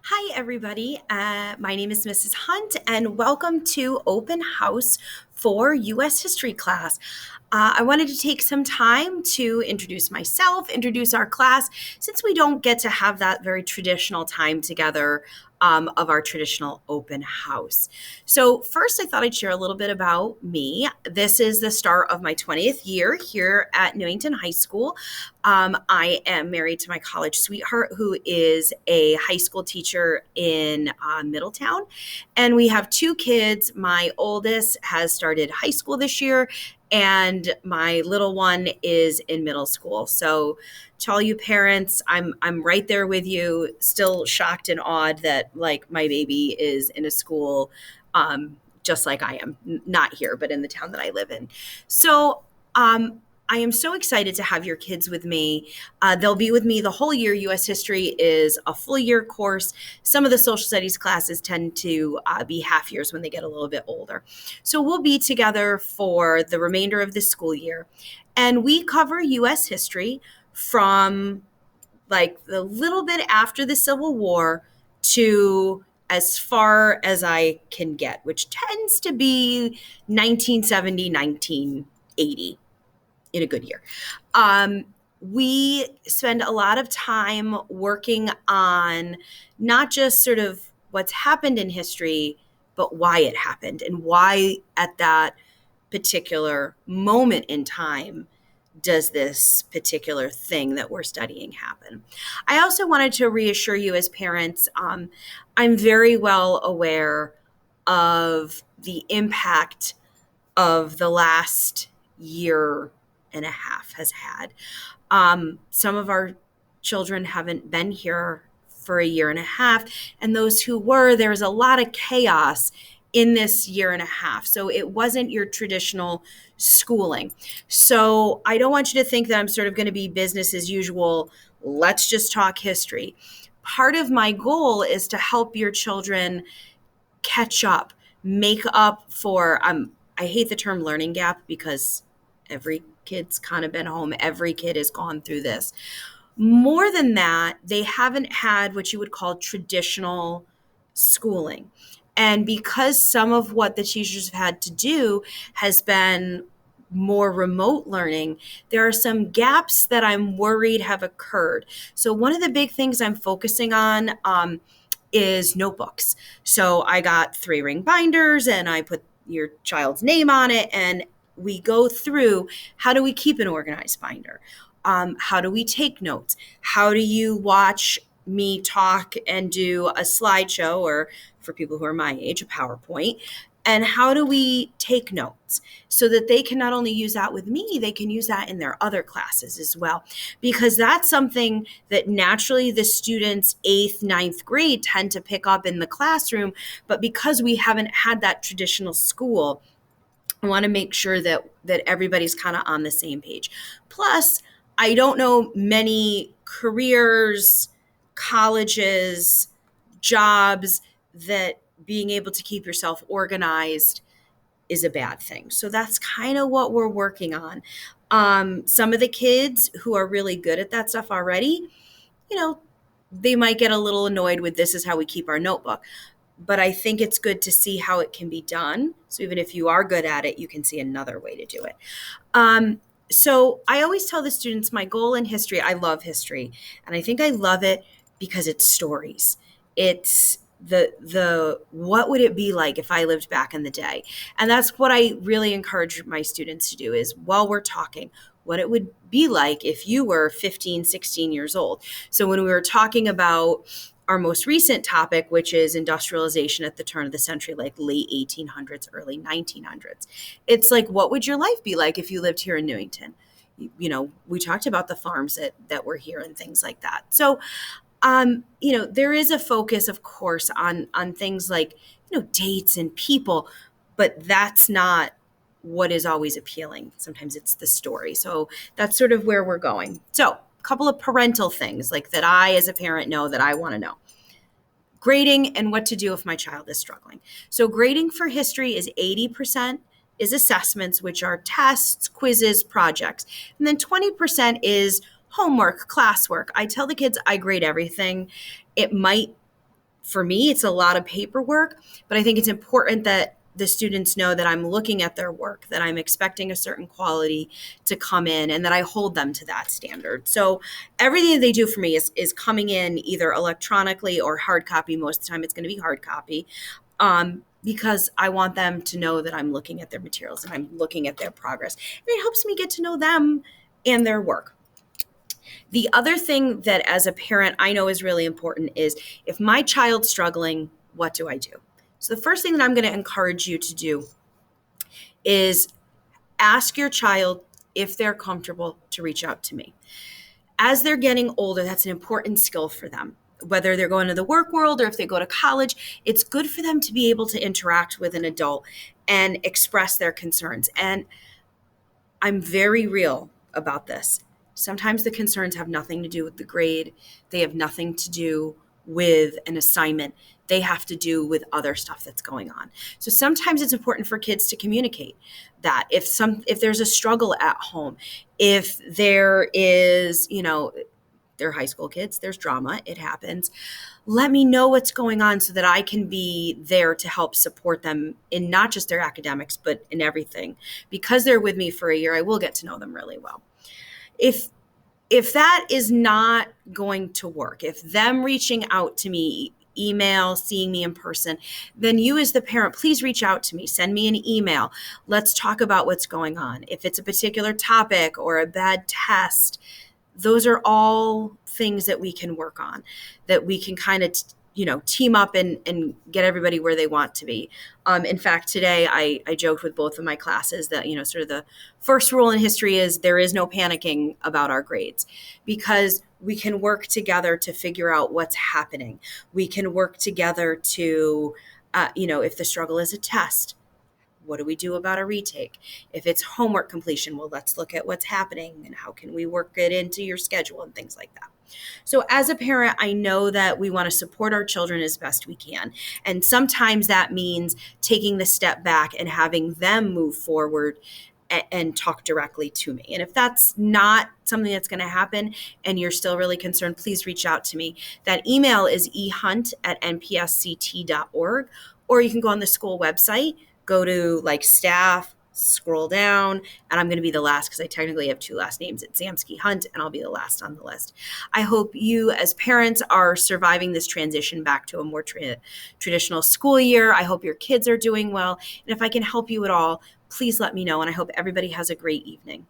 Hi, everybody. My name is Mrs. Hunt, and welcome to Open House for U.S. History class. I wanted to take some time to introduce myself, introduce our class, since we don't get to have that very traditional time together of our traditional open house. So, first, I thought I'd share a little bit about me. This is the start of my 20th year here at Newington High School. I am married to my college sweetheart, who is a high school teacher in Middletown. And we have two kids. My oldest has started high school this year, and my little one is in middle school. So, to all you parents, I'm right there with you. Still shocked and awed that like my baby is in a school, just like I am, not here, but in the town that I live in. So, I am so excited to have your kids with me. They'll be with me the whole year. U.S. History is a full year course. Some of the social studies classes tend to be half years when they get a little bit older. So we'll be together for the remainder of this school year. And we cover U.S. history from like the little bit after the Civil War to as far as I can get, which tends to be 1970, 1980 in a good year. We spend a lot of time working on not just sort of what's happened in history, but why it happened and why at that particular moment in time does this particular thing that we're studying happen. I also wanted to reassure you as parents, I'm very well aware of the impact of the last year and a half has had. Some of our children haven't been here for a year and a half, and those who were, there was a lot of chaos in this year and a half. So it wasn't your traditional schooling. So I don't want you to think that I'm sort of going to be business as usual. Let's just talk history. Part of my goal is to help your children catch up, make up for, I hate the term learning gap because every kid's kind of been home. Every kid has gone through this. More than that, they haven't had what you would call traditional schooling. And because some of what the teachers have had to do has been more remote learning, there are some gaps that I'm worried have occurred. So one of the big things I'm focusing on is notebooks. So I got 3-ring binders and I put your child's name on it, and we go through how do we keep an organized binder? How do we take notes? How do you watch me talk and do a slideshow, or for people who are my age, a PowerPoint? And how do we take notes so that they can not only use that with me, they can use that in their other classes as well? Because that's something that naturally the students 8th, 9th grade tend to pick up in the classroom. But because we haven't had that traditional school, I want to make sure that everybody's kind of on the same page. Plus, I don't know many careers, colleges, jobs that being able to keep yourself organized is a bad thing. So that's kind of what we're working on. Some of the kids who are really good at that stuff already, you know, they might get a little annoyed with this is how we keep our notebook. But I think it's good to see how it can be done. So even if you are good at it, you can see another way to do it. So I always tell the students my goal in history, I love history. And I think I love it because it's stories. It's the what would it be like if I lived back in the day? And that's what I really encourage my students to do is while we're talking, what it would be like if you were 15, 16 years old. So when we were talking about our most recent topic, which is industrialization at the turn of the century, like late 1800s, early 1900s. It's like, what would your life be like if you lived here in Newington? You know, we talked about the farms that were here and things like that. So, there is a focus, of course, on things like, dates and people, but that's not what is always appealing. Sometimes it's the story. So that's sort of where we're going. So couple of parental things like that I as a parent know that I want to know. Grading and what to do if my child is struggling. So grading for history is 80% is assessments, which are tests, quizzes, projects. And then 20% is homework, classwork. I tell the kids I grade everything. It might For me, it's a lot of paperwork, but I think it's important that the students know that I'm looking at their work, that I'm expecting a certain quality to come in, and that I hold them to that standard. So everything that they do for me is coming in either electronically or hard copy. Most of the time it's going to be hard copy, because I want them to know that I'm looking at their materials and I'm looking at their progress. And it helps me get to know them and their work. The other thing that as a parent I know is really important is, if my child's struggling, what do I do? So the first thing that I'm going to encourage you to do is ask your child if they're comfortable to reach out to me. As they're getting older, that's an important skill for them. Whether they're going to the work world or if they go to college, it's good for them to be able to interact with an adult and express their concerns. And I'm very real about this. Sometimes the concerns have nothing to do with the grade. They have nothing to do with an assignment. They have to do with other stuff that's going on. So sometimes it's important for kids to communicate that if there's a struggle at home, if there is, they're high school kids, there's drama, it happens. Let me know what's going on so that I can be there to help support them in not just their academics, but in everything. Because they're with me for a year, I will get to know them really well. If that is not going to work, if them reaching out to me, email, seeing me in person, then you as the parent, please reach out to me. Send me an email. Let's talk about what's going on. If it's a particular topic or a bad test, those are all things that we can work on, that we can kind of, team up and get everybody where they want to be. In fact, today I joked with both of my classes that, sort of the first rule in history is there is no panicking about our grades, because we can work together to figure out what's happening. We can work together to, if the struggle is a test, what do we do about a retake? If it's homework completion, well, let's look at what's happening and how can we work it into your schedule and things like that. So as a parent, I know that we want to support our children as best we can. And sometimes that means taking the step back and having them move forward and talk directly to me. And if that's not something that's going to happen and you're still really concerned, please reach out to me. That email is ehunt@npsct.org, or you can go on the school website, go to staff, scroll down, and I'm going to be the last because I technically have two last names. It's Zamsky Hunt, and I'll be the last on the list. I hope you as parents are surviving this transition back to a more traditional school year. I hope your kids are doing well. And if I can help you at all, please let me know. And I hope everybody has a great evening.